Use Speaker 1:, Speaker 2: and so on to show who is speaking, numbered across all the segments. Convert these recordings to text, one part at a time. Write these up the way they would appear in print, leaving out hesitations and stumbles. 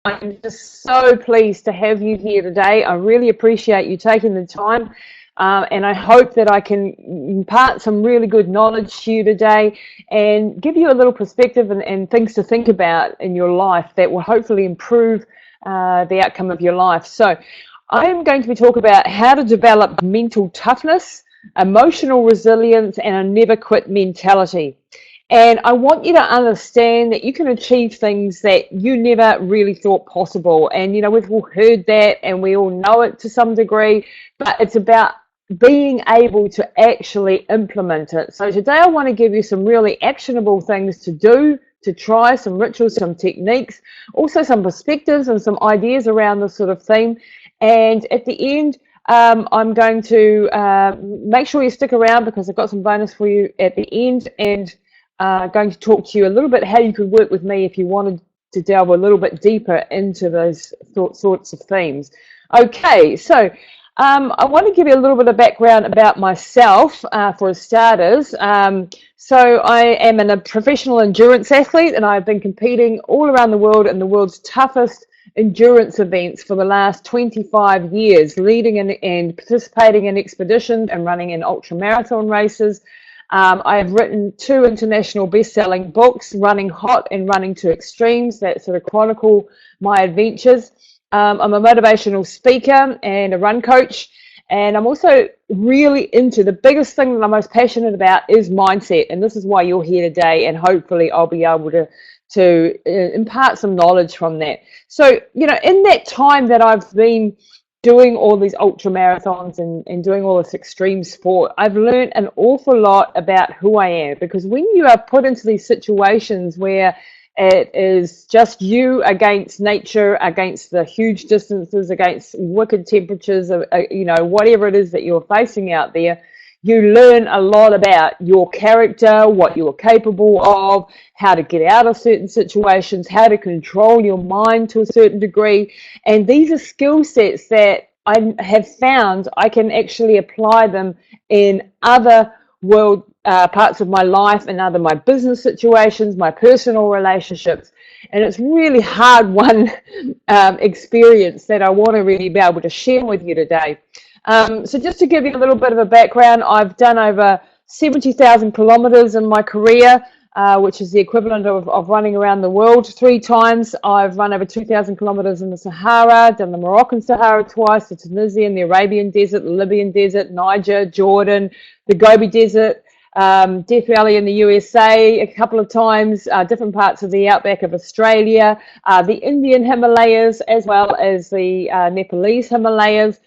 Speaker 1: I'm just so pleased to have you here today. I really appreciate you taking the time, and I hope that I can impart some really good knowledge to you today and give you a little perspective and things to think about in your life that will hopefully improve the outcome of your life. So I'm going to be talking about how to develop mental toughness, emotional resilience, and a never quit mentality. And I want you to understand that you can achieve things that you never really thought possible. And, you know, we've all heard that and we all know it to some degree, but it's about being able to actually implement it. So today I want to give you some really actionable things to do, to try, some rituals, some techniques, also some perspectives and some ideas around this sort of theme. And at the end, I'm going to make sure you stick around because I've got some bonus for you at the end, and going to talk to you a little bit how you could work with me if you wanted to delve a little bit deeper into those sorts of themes. Okay, so I want to give you a little bit of background about myself for starters. So I am a professional endurance athlete, and I've been competing all around the world in the world's toughest endurance events for the last 25 years, leading and participating in expeditions and running in ultra marathon races. I have written 2 international best-selling books, Running Hot and Running to Extremes, that sort of chronicle my adventures. I'm a motivational speaker and a run coach, and I'm also really into the biggest thing that I'm most passionate about is mindset, and this is why you're here today, and hopefully I'll be able to impart some knowledge from that. So, you know, in that time that I've been doing all these ultra marathons and doing all this extreme sport, I've learned an awful lot about who I am, because when you are put into these situations where it is just you against nature, against the huge distances, against wicked temperatures, you know, whatever it is that you're facing out there, you learn a lot about your character, what you're capable of, how to get out of certain situations, how to control your mind to a certain degree. And these are skill sets that I have found I can actually apply them in other world parts of my life and other my business situations, my personal relationships. And it's really hard won experience that I want to really be able to share with you today. So just to give you a little bit of a background, I've done over 70,000 kilometers in my career, which is the equivalent of running around the world 3 times. I've run over 2,000 kilometers in the Sahara, done the Moroccan Sahara twice, the Tunisian, the Arabian Desert, the Libyan Desert, Niger, Jordan, the Gobi Desert, Death Valley in the USA a couple of times, different parts of the outback of Australia, the Indian Himalayas, as well as the Nepalese Himalayas.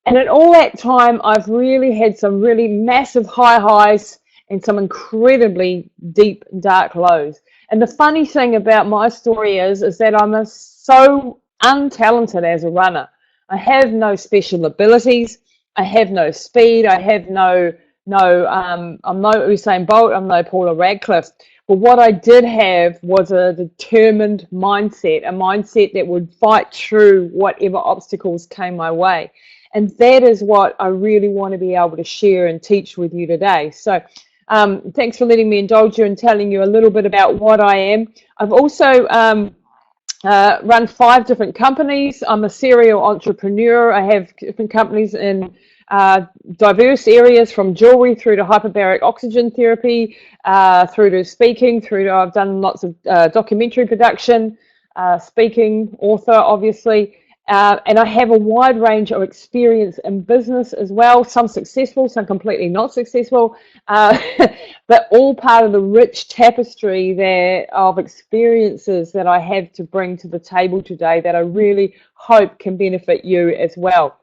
Speaker 1: And in all that time, I've really had some really massive high highs and some incredibly deep, dark lows. And the funny thing about my story is that I'm so untalented as a runner. I have no special abilities. I have no speed. I have I'm no Usain Bolt. I'm no Paula Radcliffe. But what I did have was a determined mindset, a mindset that would fight through whatever obstacles came my way. And that is what I really want to be able to share and teach with you today. So thanks for letting me indulge you and telling you a little bit about what I am. I've also run 5 different companies. I'm a serial entrepreneur. I have different companies in diverse areas, from jewelry through to hyperbaric oxygen therapy, through to speaking, through to I've done lots of documentary production, speaking, author, obviously. And I have a wide range of experience in business as well, some successful, some completely not successful, but all part of the rich tapestry there of experiences that I have to bring to the table today that I really hope can benefit you as well.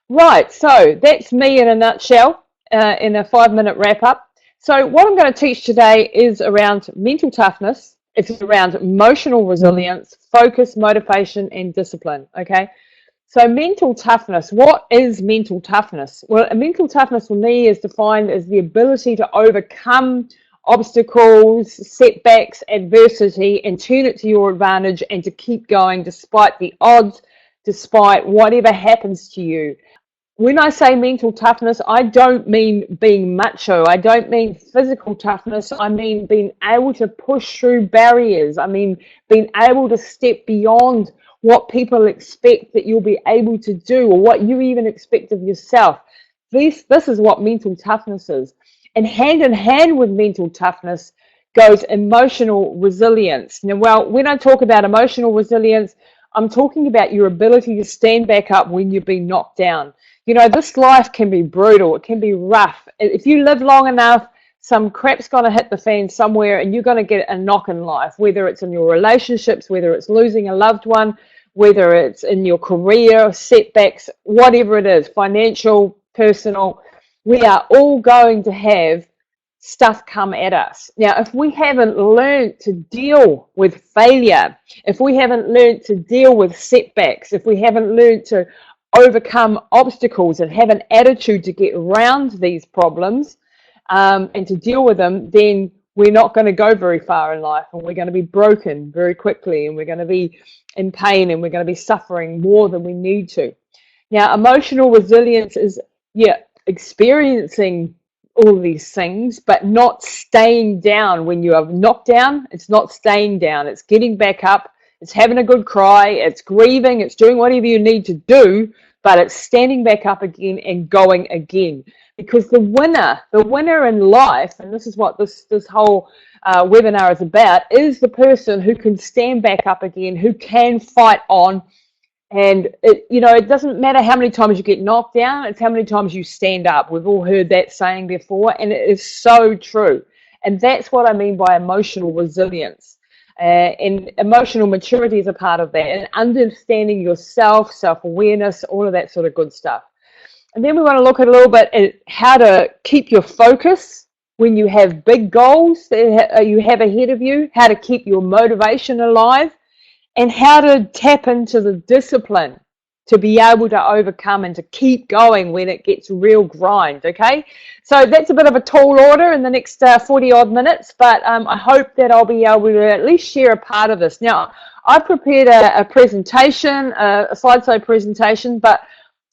Speaker 1: Right, so that's me in a nutshell, in a 5-minute wrap up. So what I'm going to teach today is around mental toughness. It's around emotional resilience, focus, motivation, and discipline, okay? So mental toughness, what is mental toughness? Well, mental toughness for me is defined as the ability to overcome obstacles, setbacks, adversity, and turn it to your advantage and to keep going despite the odds, despite whatever happens to you. When I say mental toughness, I don't mean being macho. I don't mean physical toughness. I mean being able to push through barriers. I mean being able to step beyond what people expect that you'll be able to do, or what you even expect of yourself. This is what mental toughness is. And hand in hand with mental toughness goes emotional resilience. Now, well, when I talk about emotional resilience, I'm talking about your ability to stand back up when you've been knocked down. You know, this life can be brutal. It can be rough. If you live long enough, some crap's going to hit the fan somewhere and you're going to get a knock in life, whether it's in your relationships, whether it's losing a loved one, whether it's in your career, setbacks, whatever it is, financial, personal. We are all going to have stuff come at us. Now, if we haven't learned to deal with failure, if we haven't learned to deal with setbacks, if we haven't learned to overcome obstacles and have an attitude to get around these problems and to deal with them, then we're not going to go very far in life, and we're going to be broken very quickly, and we're going to be in pain, and we're going to be suffering more than we need to. Now, emotional resilience is, experiencing all these things, but not staying down when you are knocked down. It's not staying down. It's getting back up. It's having a good cry. It's grieving. It's doing whatever you need to do, but it's standing back up again and going again. Because the winner in life, and this is what this whole webinar is about, is the person who can stand back up again, who can fight on. And it doesn't matter how many times you get knocked down, it's how many times you stand up. We've all heard that saying before, and it is so true. And that's what I mean by emotional resilience. And emotional maturity is a part of that, and understanding yourself, self-awareness, all of that sort of good stuff. And then we want to look at a little bit at how to keep your focus when you have big goals that you have ahead of you, how to keep your motivation alive, and how to tap into the discipline to be able to overcome and to keep going when it gets real grind, okay? So that's a bit of a tall order in the next 40-odd minutes, but I hope that I'll be able to at least share a part of this. Now, I've prepared a presentation, a slideshow presentation, but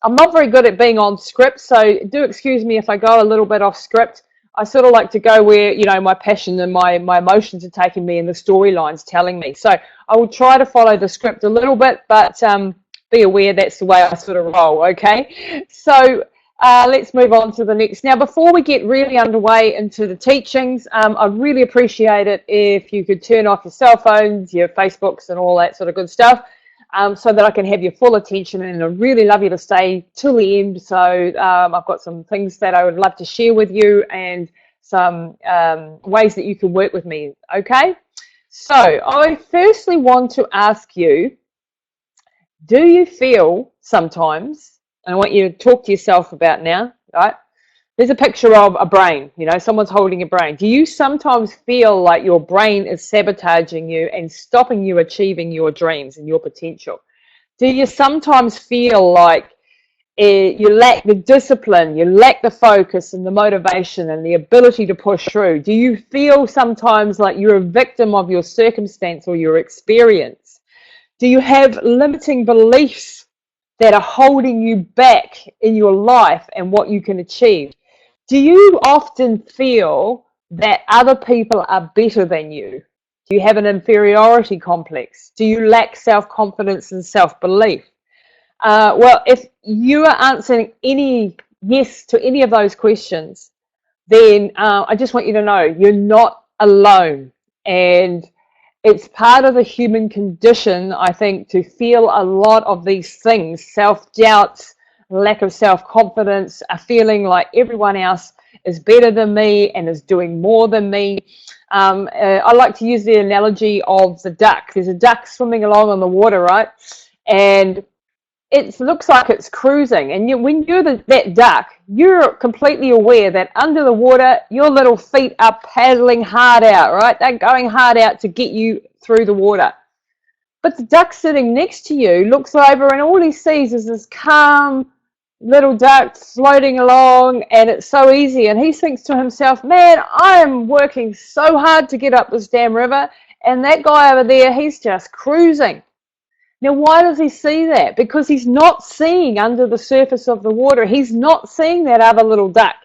Speaker 1: I'm not very good at being on script, so do excuse me if I go a little bit off script. I sort of like to go where, my passion and my emotions are taking me and the storyline's telling me. So I will try to follow the script a little bit, but be aware that's the way I sort of roll, okay? So let's move on to the next. Now, before we get really underway into the teachings, I'd really appreciate it if you could turn off your cell phones, your Facebooks and all that sort of good stuff, so that I can have your full attention, and I'd really love you to stay till the end. So I've got some things that I would love to share with you, and some ways that you can work with me, okay? So I firstly want to ask you, do you feel sometimes, and I want you to talk to yourself about now, right? There's a picture of a brain, someone's holding a brain. Do you sometimes feel like your brain is sabotaging you and stopping you achieving your dreams and your potential? Do you sometimes feel like you lack the discipline, you lack the focus and the motivation and the ability to push through? Do you feel sometimes like you're a victim of your circumstance or your experience? Do you have limiting beliefs that are holding you back in your life and what you can achieve? Do you often feel that other people are better than you? Do you have an inferiority complex? Do you lack self-confidence and self-belief? Well, if you are answering yes to any of those questions, then I just want you to know you're not alone. And it's part of the human condition, I think, to feel a lot of these things, self-doubts, lack of self-confidence, a feeling like everyone else is better than me and is doing more than me. I like to use the analogy of the duck. There's a duck swimming along on the water, right? And it looks like it's cruising. And when you're that duck, you're completely aware that under the water, your little feet are paddling hard out, right? They're going hard out to get you through the water. But the duck sitting next to you looks over, and all he sees is this calm little duck floating along, and it's so easy. And he thinks to himself, man, I am working so hard to get up this damn river, and that guy over there, he's just cruising. Now, why does he see that? Because he's not seeing under the surface of the water. He's not seeing that other little duck.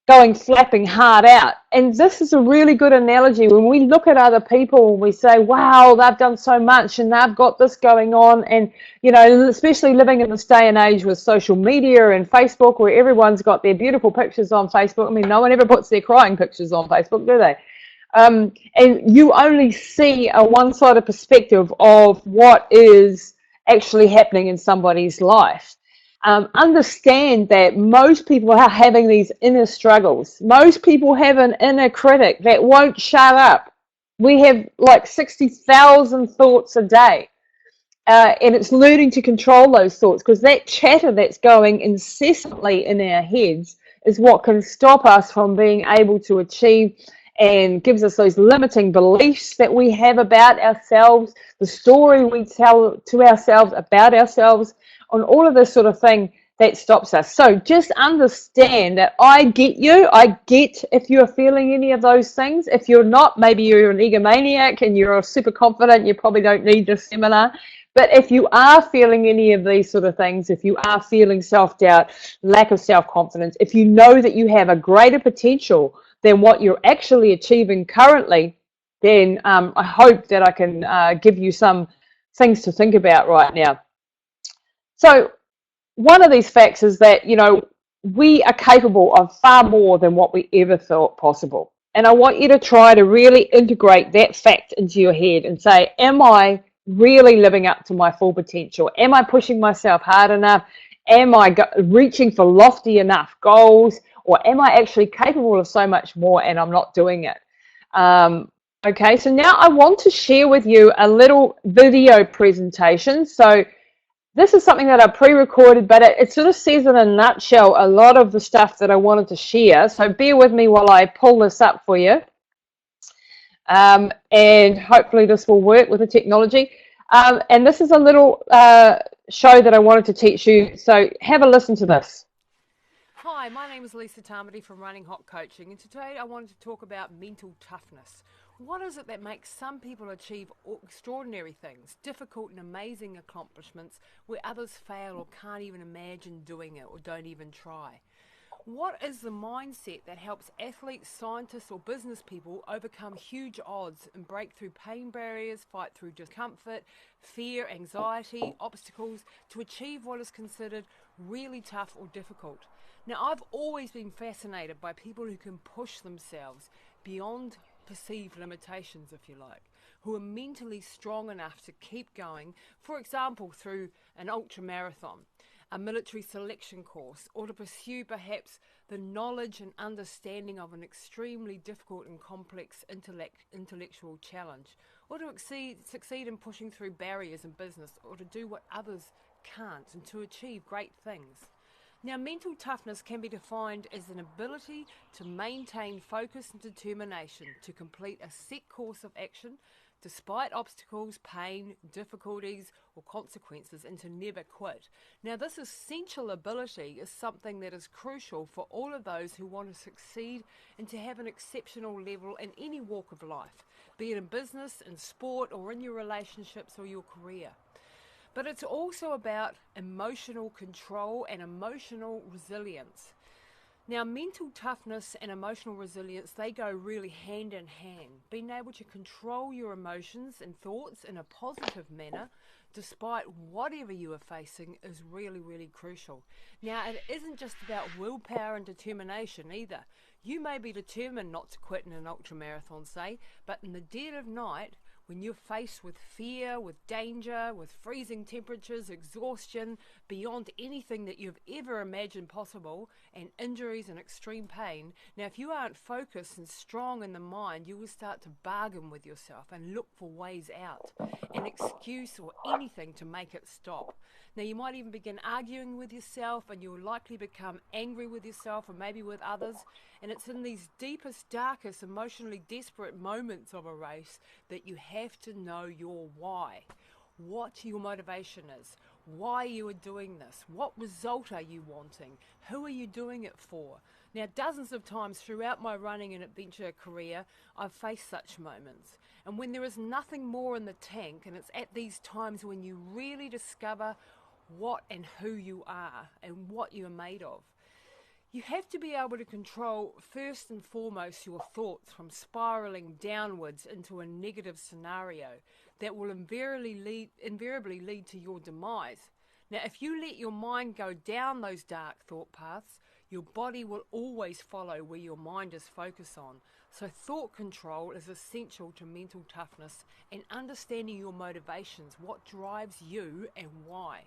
Speaker 1: going flapping hard out. And this is a really good analogy when we look at other people and we say, wow, they've done so much and they've got this going on. And, you know, especially living in this day and age with social media and Facebook, where everyone's got their beautiful pictures on Facebook. I mean, no one ever puts their crying pictures on Facebook, do they? And you only see a one-sided perspective of what is actually happening in somebody's life. Understand that most people are having these inner struggles. Most people have an inner critic that won't shut up. We have like 60,000 thoughts a day. And it's learning to control those thoughts, because that chatter that's going incessantly in our heads is what can stop us from being able to achieve, and gives us those limiting beliefs that we have about ourselves, the story we tell to ourselves about ourselves, on all of this sort of thing that stops us. So just understand that I get you. I get if you're feeling any of those things. If you're not, maybe you're an egomaniac and you're super confident, you probably don't need this seminar. But if you are feeling any of these sort of things, if you are feeling self-doubt, lack of self-confidence, if you know that you have a greater potential than what you're actually achieving currently, then I hope that I can give you some things to think about right now. So one of these facts is that, you know, we are capable of far more than what we ever thought possible. And I want you to try to really integrate that fact into your head and say, am I really living up to my full potential? Am I pushing myself hard enough? Am I reaching for lofty enough goals? Or am I actually capable of so much more and I'm not doing it? Okay, so now I want to share with you a little video presentation. So this is something that I pre-recorded, but it sort of says in a nutshell a lot of the stuff that I wanted to share. So bear with me while I pull this up for you. And hopefully this will work with the technology. And this is a little show that I wanted to teach you. So have a listen to this.
Speaker 2: Hi, my name is Lisa Tamati from Running Hot Coaching, and today I wanted to talk about mental toughness. What is it that makes some people achieve extraordinary things, difficult and amazing accomplishments, where others fail or can't even imagine doing it or don't even try? What is the mindset that helps athletes, scientists, or business people overcome huge odds and break through pain barriers, fight through discomfort, fear, anxiety, obstacles to achieve what is considered really tough or difficult? Now, I've always been fascinated by people who can push themselves beyond perceived limitations, if you like, who are mentally strong enough to keep going, for example, through an ultra marathon, a military selection course, or to pursue perhaps the knowledge and understanding of an extremely difficult and complex intellectual challenge, or to succeed in pushing through barriers in business, or to do what others can't and to achieve great things. Now, mental toughness can be defined as an ability to maintain focus and determination to complete a set course of action despite obstacles, pain, difficulties, or consequences, and to never quit. Now, this essential ability is something that is crucial for all of those who want to succeed and to have an exceptional level in any walk of life, be it in business, in sport, or in your relationships or your career. But it's also about emotional control and emotional resilience. Now, mental toughness and emotional resilience, they go really hand in hand. Being able to control your emotions and thoughts in a positive manner, despite whatever you are facing, is really, really crucial. Now, it isn't just about willpower and determination either. You may be determined not to quit in an ultramarathon, say, but in the dead of night, when you're faced with fear, with danger, with freezing temperatures, exhaustion, beyond anything that you've ever imagined possible, and injuries and extreme pain, now if you aren't focused and strong in the mind, you will start to bargain with yourself and look for ways out, an excuse or anything to make it stop. Now you might even begin arguing with yourself, and you'll likely become angry with yourself or maybe with others. And it's in these deepest, darkest, emotionally desperate moments of a race that you have to know your why, what your motivation is, why you are doing this, what result are you wanting, who are you doing it for. Now, dozens of times throughout my running and adventure career, I've faced such moments. And when there is nothing more in the tank, and it's at these times when you really discover what and who you are and what you're made of. You have to be able to control, first and foremost, your thoughts from spiraling downwards into a negative scenario that will invariably lead to your demise. Now, if you let your mind go down those dark thought paths, your body will always follow where your mind is focused on. So thought control is essential to mental toughness and understanding your motivations, what drives you and why.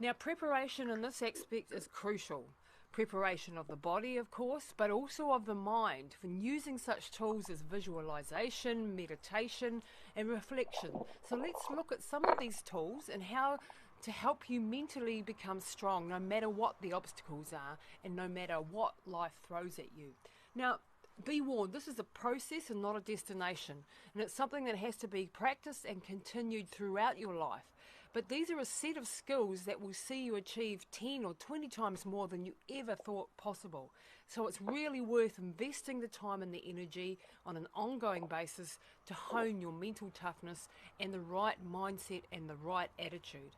Speaker 2: Now, preparation in this aspect is crucial. Preparation of the body, of course, but also of the mind, from using such tools as visualization, meditation, and reflection. So let's look at some of these tools and how to help you mentally become strong no matter what the obstacles are and no matter what life throws at you. Now, be warned, this is a process and not a destination, and it's something that has to be practiced and continued throughout your life. But these are a set of skills that will see you achieve 10 or 20 times more than you ever thought possible. So it's really worth investing the time and the energy on an ongoing basis to hone your mental toughness and the right mindset and the right attitude.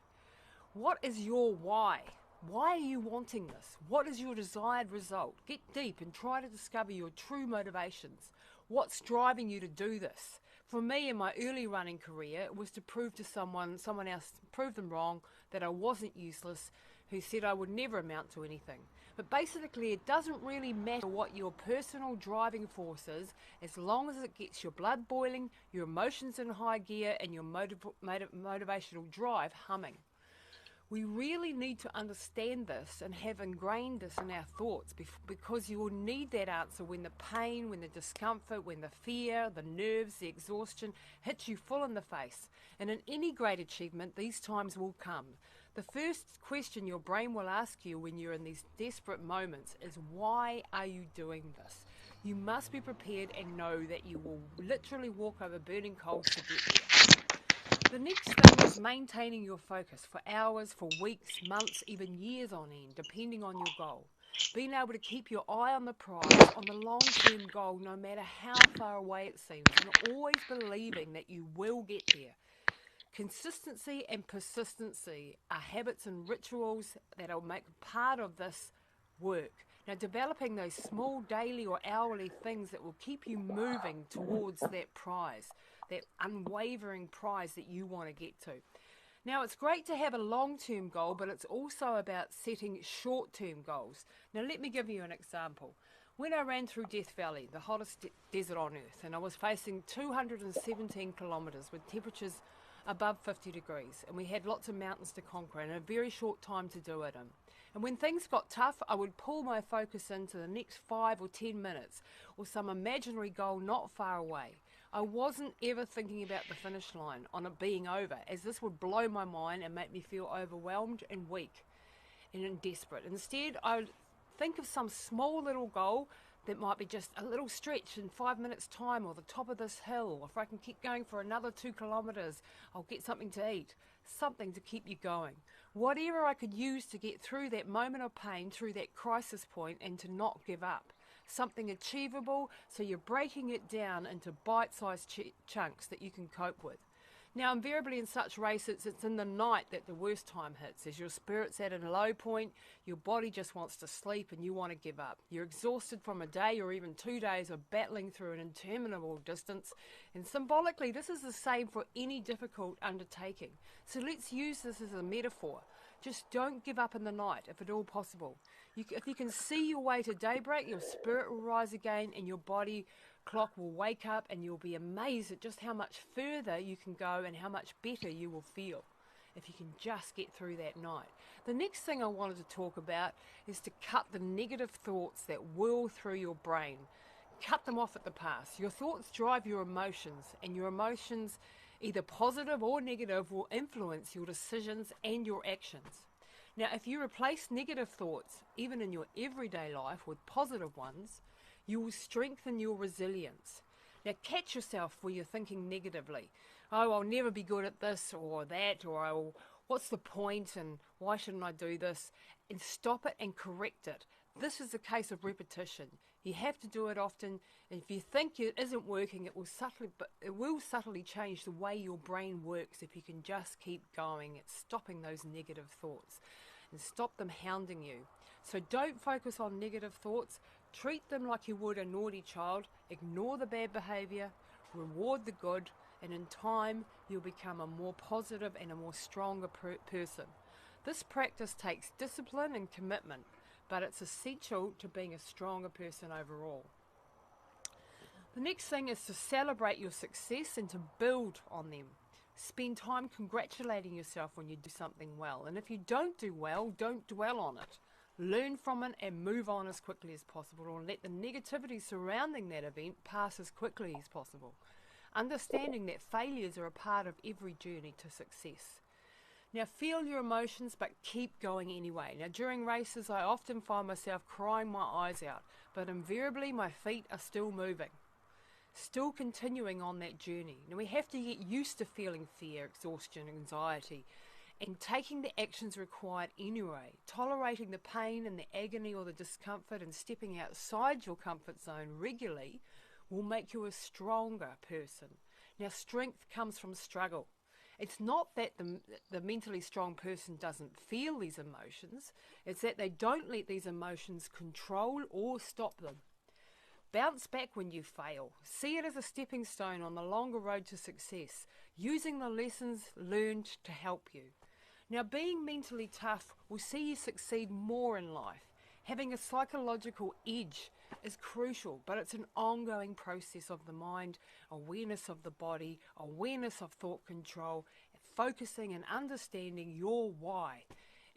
Speaker 2: What is your why? Why are you wanting this? What is your desired result? Get deep and try to discover your true motivations. What's driving you to do this? For me, in my early running career, it was to prove to someone else, prove them wrong, that I wasn't useless, who said I would never amount to anything. But basically, it doesn't really matter what your personal driving force is, as long as it gets your blood boiling, your emotions in high gear, and your motivational drive humming. We really need to understand this and have ingrained this in our thoughts, because you will need that answer when the pain, when the discomfort, when the fear, the nerves, the exhaustion hits you full in the face. And in any great achievement, these times will come. The first question your brain will ask you when you're in these desperate moments is, why are you doing this? You must be prepared and know that you will literally walk over burning coals to get there. The next thing is maintaining your focus for hours, for weeks, months, even years on end, depending on your goal. Being able to keep your eye on the prize, on the long-term goal, no matter how far away it seems, and always believing that you will get there. Consistency and persistency are habits and rituals that will make part of this work. Now, developing those small daily or hourly things that will keep you moving towards that prize, that unwavering prize that you want to get to. Now, it's great to have a long-term goal, but it's also about setting short-term goals. Now, let me give you an example. When I ran through Death Valley, the hottest desert on earth, and I was facing 217 kilometres with temperatures above 50 degrees, and we had lots of mountains to conquer and a very short time to do it in. And when things got tough, I would pull my focus into the next 5 or 10 minutes or some imaginary goal not far away. I wasn't ever thinking about the finish line on it being over, as this would blow my mind and make me feel overwhelmed and weak and desperate. Instead, I would think of some small little goal that might be just a little stretch in 5 minutes time, or the top of this hill. If I can keep going for another 2 kilometres, I'll get something to eat, something to keep you going. Whatever I could use to get through that moment of pain, through that crisis point, and to not give up. Something achievable, so you're breaking it down into bite-sized chunks that you can cope with. Now, invariably in such races, it's in the night that the worst time hits. As your spirit's at a low point, your body just wants to sleep and you want to give up. You're exhausted from a day or even 2 days of battling through an interminable distance. And symbolically, this is the same for any difficult undertaking. So let's use this as a metaphor. Just don't give up in the night, if at all possible. If you can see your way to daybreak, your spirit will rise again and your body clock will wake up, and you'll be amazed at just how much further you can go and how much better you will feel if you can just get through that night. The next thing I wanted to talk about is to cut the negative thoughts that whirl through your brain. Cut them off at the pass. Your thoughts drive your emotions, and your emotions, either positive or negative, will influence your decisions and your actions. Now, if you replace negative thoughts, even in your everyday life, with positive ones, you will strengthen your resilience. Now, catch yourself where you're thinking negatively. Oh, I'll never be good at this or that, or oh, what's the point, and why shouldn't I do this? And stop it and correct it. This is a case of repetition. You have to do it often, and if you think it isn't working, it will subtly change the way your brain works if you can just keep going at stopping those negative thoughts and stop them hounding you. So don't focus on negative thoughts. Treat them like you would a naughty child. Ignore the bad behavior, reward the good, and in time you'll become a more positive and a more stronger person. This practice takes discipline and commitment, but it's essential to being a stronger person overall. The next thing is to celebrate your success and to build on them. Spend time congratulating yourself when you do something well, and if you don't do well, don't dwell on it. Learn from it and move on as quickly as possible, or let the negativity surrounding that event pass as quickly as possible. Understanding that failures are a part of every journey to success. Now feel your emotions, but keep going anyway. Now during races I often find myself crying my eyes out, but invariably my feet are still moving. Still continuing on that journey. Now we have to get used to feeling fear, exhaustion, anxiety, and taking the actions required anyway. Tolerating the pain and the agony or the discomfort and stepping outside your comfort zone regularly will make you a stronger person. Now strength comes from struggle. It's not that the mentally strong person doesn't feel these emotions, it's that they don't let these emotions control or stop them. Bounce back when you fail. See it as a stepping stone on the longer road to success, using the lessons learned to help you. Now, being mentally tough will see you succeed more in life. Having a psychological edge is crucial, but it's an ongoing process of the mind, awareness of the body, awareness of thought control, focusing and understanding your why.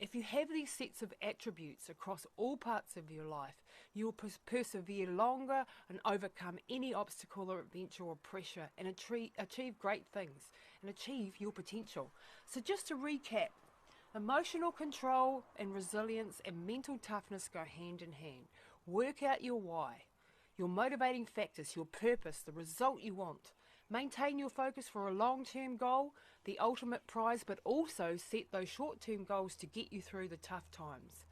Speaker 2: If you have these sets of attributes across all parts of your life, you will persevere longer and overcome any obstacle or adventure or pressure and achieve great things and achieve your potential. So just to recap, emotional control and resilience and mental toughness go hand in hand. Work out your why, your motivating factors, your purpose, the result you want. Maintain your focus for a long-term goal, the ultimate prize, but also set those short-term goals to get you through the tough times.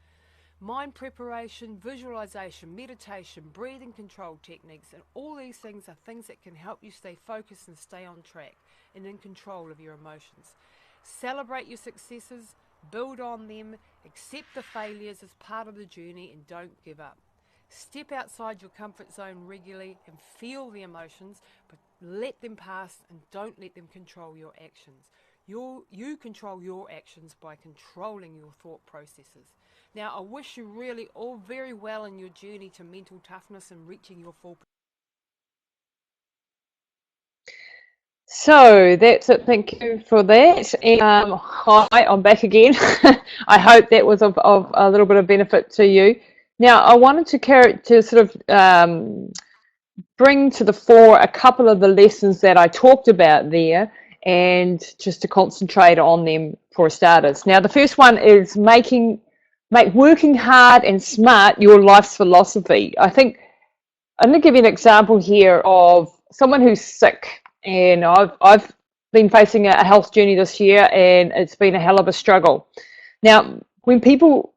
Speaker 2: Mind preparation, visualization, meditation, breathing control techniques, and all these things are things that can help you stay focused and stay on track and in control of your emotions. Celebrate your successes, build on them, accept the failures as part of the journey, and don't give up. Step outside your comfort zone regularly and feel the emotions, but let them pass and don't let them control your actions. You control your actions by controlling your thought processes. Now, I wish you really all very well in your journey to mental toughness and reaching your full potential.
Speaker 1: So that's it. Thank you for that. And, hi, I'm back again. I hope that was of a little bit of benefit to you. Now, I wanted to sort of bring to the fore a couple of the lessons that I talked about there, and just to concentrate on them for starters. Now, the first one is make working hard and smart your life's philosophy. I'm going to give you an example here of someone who's sick, and I've been facing a health journey this year, and it's been a hell of a struggle. Now, when people,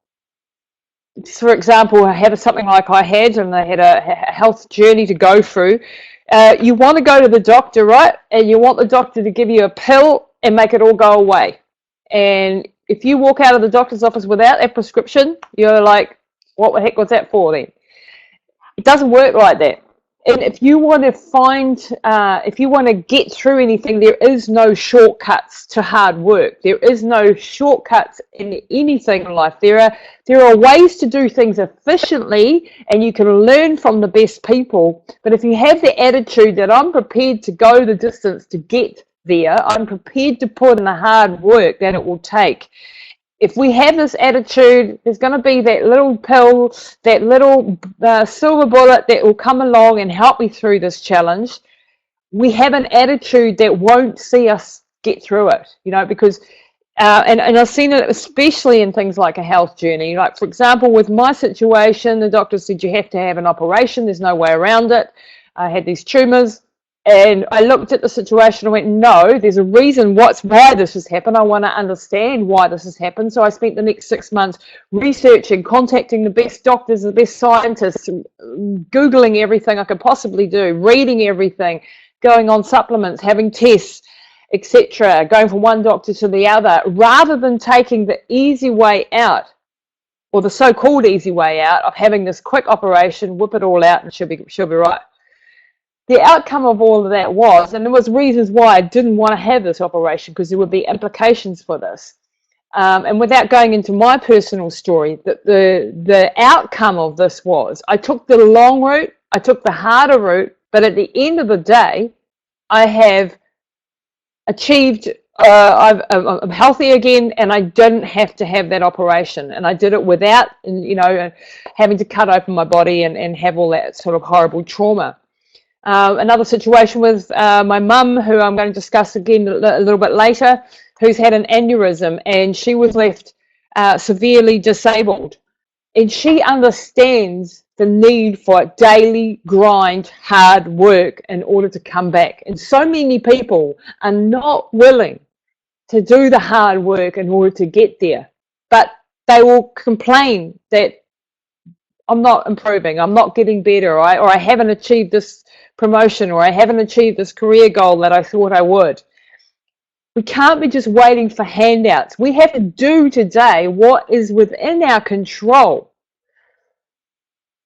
Speaker 1: for example, have something like I had, and they had a health journey to go through, you want to go to the doctor, right? And you want the doctor to give you a pill and make it all go away. And if you walk out of the doctor's office without that prescription, you're like, what the heck was that for then? It doesn't work like that. And if you want to get through anything, there is no shortcuts to hard work. There is no shortcuts in anything in life. There are ways to do things efficiently, and you can learn from the best people. But if you have the attitude that I'm prepared to go the distance to get there, I'm prepared to put in the hard work that it will take. If we have this attitude, there's going to be that little pill, that little silver bullet that will come along and help me through this challenge. We have an attitude that won't see us get through it, because, and I've seen it especially in things like a health journey. Like, for example, with my situation, the doctor said you have to have an operation. There's no way around it. I had these tumors. And I looked at the situation and went, no, there's a reason why this has happened. I want to understand why this has happened. So I spent the next 6 months researching, contacting the best doctors, the best scientists, Googling everything I could possibly do, reading everything, going on supplements, having tests, etc., going from one doctor to the other, rather than taking the easy way out. or the so-called easy way out of having this quick operation, whip it all out, and she'll be right. The outcome of all of that was, and there was reasons why I didn't want to have this operation, because there would be implications for this. And without going into my personal story, the outcome of this was I took the long route, I took the harder route, but at the end of the day, I have achieved, I'm healthy again, and I didn't have to have that operation. And I did it without, having to cut open my body and have all that sort of horrible trauma. Another situation with my mum, who I'm going to discuss again a little bit later, who's had an aneurysm, and she was left severely disabled. And she understands the need for daily grind, hard work in order to come back. And so many people are not willing to do the hard work in order to get there. But they will complain that I'm not improving, I'm not getting better, or I haven't achieved this promotion, or I haven't achieved this career goal that I thought I would. We can't be just waiting for handouts. We have to do today what is within our control.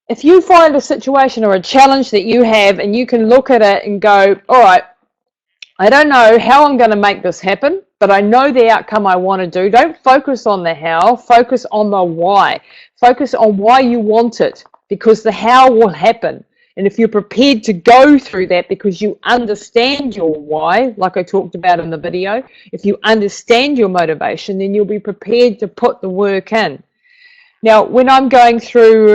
Speaker 1: If you find a situation or a challenge that you have, and you can look at it and go, all right, I don't know how I'm going to make this happen, but I know the outcome I want to do. Don't focus on the how, focus on the why. Focus on why you want it, because the how will happen. And if you're prepared to go through that because you understand your why, like I talked about in the video, if you understand your motivation, then you'll be prepared to put the work in. Now, when I'm going through,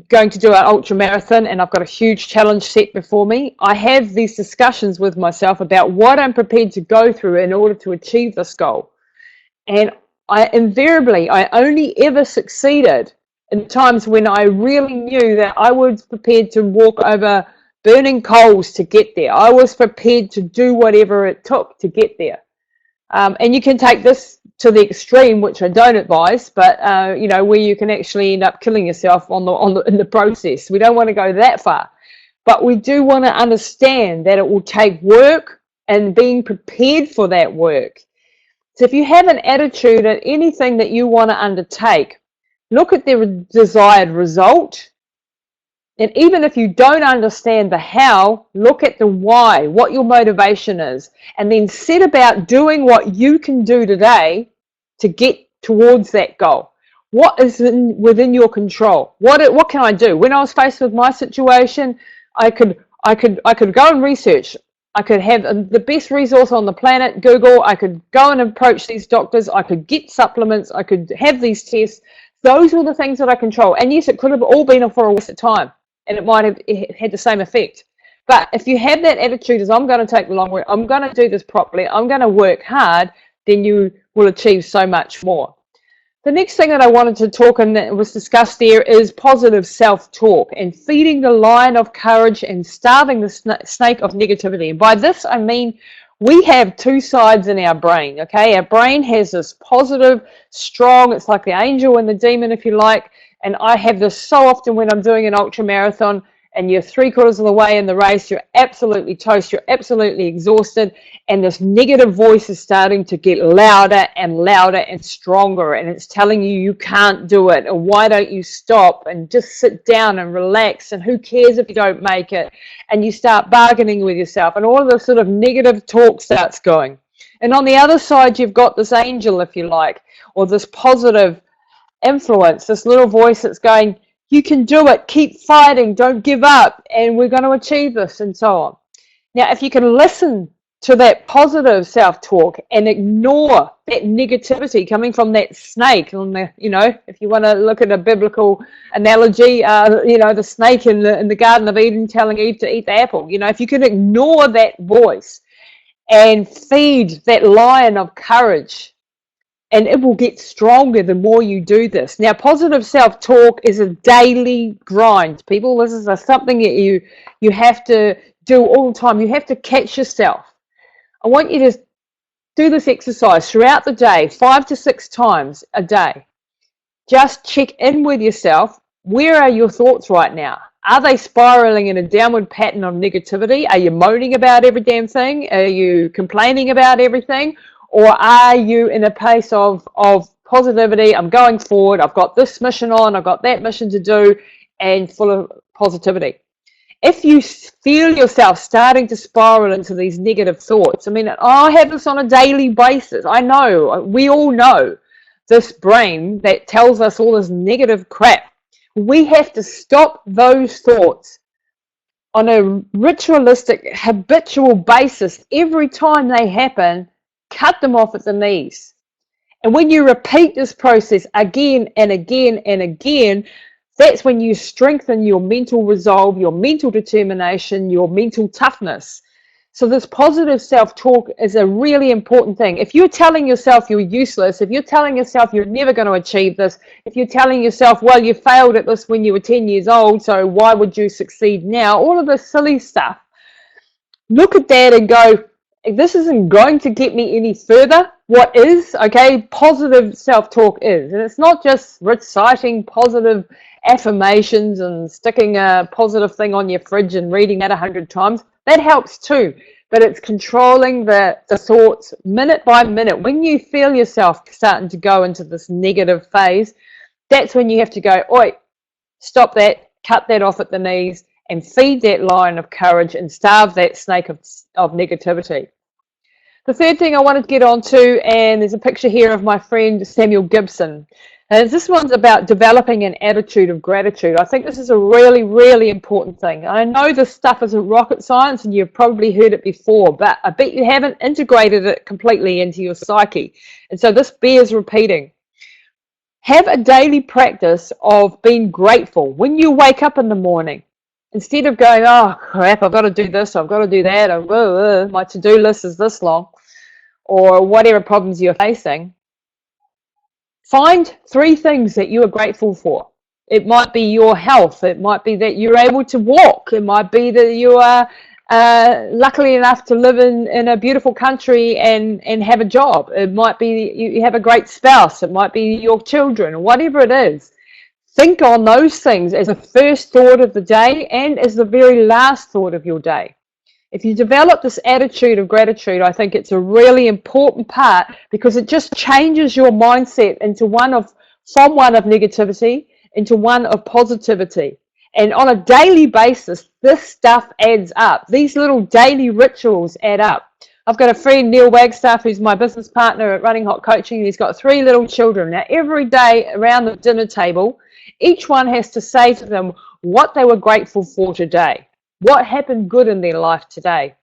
Speaker 1: going to do an ultra marathon, and I've got a huge challenge set before me, I have these discussions with myself about what I'm prepared to go through in order to achieve this goal. And I only ever succeeded in times when I really knew that I was prepared to walk over burning coals to get there. I was prepared to do whatever it took to get there. And you can take this to the extreme, which I don't advise, but where you can actually end up killing yourself in the process. We don't want to go that far, but we do want to understand that it will take work and being prepared for that work. So if you have an attitude at anything that you want to undertake, look at the desired result. And even if you don't understand the how, look at the why, what your motivation is, and then set about doing what you can do today to get towards that goal. What is within your control? What can I do? When I was faced with my situation, I could go and research. I could have the best resource on the planet, Google. I could go and approach these doctors. I could get supplements. I could have these tests. Those were the things that I control. And yes, it could have all been for a waste of time, and it might have had the same effect. But if you have that attitude as I'm going to take the long way, I'm going to do this properly, I'm going to work hard, then you will achieve so much more. The next thing that I wanted to talk and that was discussed there is positive self-talk and feeding the lion of courage and starving the snake of negativity. And by this, I mean we have two sides in our brain, okay? Our brain has this positive, strong, it's like the angel and the demon, if you like. And I have this so often when I'm doing an ultra marathon and you're 3/4 of the way in the race, you're absolutely toast, you're absolutely exhausted, and this negative voice is starting to get louder and louder and stronger, and it's telling you you can't do it, or why don't you stop and just sit down and relax, and who cares if you don't make it, and you start bargaining with yourself, and all of this sort of negative talk starts going. And on the other side, you've got this angel, if you like, or this positive influence, this little voice that's going, you can do it, keep fighting, don't give up, and we're going to achieve this, and so on. Now, if you can listen to that positive self-talk and ignore that negativity coming from that snake, on the, if you want to look at a biblical analogy, the snake in the Garden of Eden telling Eve to eat the apple, if you can ignore that voice and feed that lion of courage, and it will get stronger the more you do this. Now, positive self-talk is a daily grind, people. This is something that you have to do all the time. You have to catch yourself. I want you to do this exercise throughout the day, 5 to 6 times a day. Just check in with yourself. Where are your thoughts right now? Are they spiraling in a downward pattern of negativity? Are you moaning about every damn thing? Are you complaining about everything? Or are you in a place of positivity. I'm going forward. I've got this mission on. I've got that mission to do, and full of positivity. If you feel yourself starting to spiral into these negative thoughts, I mean, I have this on a daily basis. I know, we all know this brain that tells us all this negative crap. We have to stop those thoughts on a ritualistic, habitual basis. Every time they happen, cut them off at the knees. And when you repeat this process again and again and again, that's when you strengthen your mental resolve, your mental determination, your mental toughness. So this positive self-talk is a really important thing. If you're telling yourself you're useless, if you're telling yourself you're never going to achieve this, if you're telling yourself, well, you failed at this when you were 10 years old, so why would you succeed now? All of this silly stuff. Look at that and go, if this isn't going to get me any further, what is? Okay, positive self-talk is. And it's not just reciting positive affirmations and sticking a positive thing on your fridge and reading that 100 times. That helps too. But it's controlling the thoughts minute by minute. When you feel yourself starting to go into this negative phase, that's when you have to go, oi, stop that, cut that off at the knees, and feed that lion of courage and starve that snake of negativity. The third thing I wanted to get onto, and there's a picture here of my friend Samuel Gibson. And this one's about developing an attitude of gratitude. I think this is a really, really important thing. I know this stuff isn't rocket science and you've probably heard it before, but I bet you haven't integrated it completely into your psyche. And so this bears repeating. Have a daily practice of being grateful when you wake up in the morning. Instead of going, oh crap, I've got to do this, I've got to do that, my to-do list is this long, or whatever problems you're facing, find 3 things that you are grateful for. It might be your health, it might be that you're able to walk, it might be that you are lucky enough to live in a beautiful country and have a job. It might be you have a great spouse, it might be your children, whatever it is. Think on those things as the first thought of the day and as the very last thought of your day. If you develop this attitude of gratitude, I think it's a really important part because it just changes your mindset from one of negativity into one of positivity. And on a daily basis, this stuff adds up. These little daily rituals add up. I've got a friend, Neil Wagstaff, who's my business partner at Running Hot Coaching. He's got 3 little children. Now, every day around the dinner table, each one has to say to them what they were grateful for today, what happened good in their life today.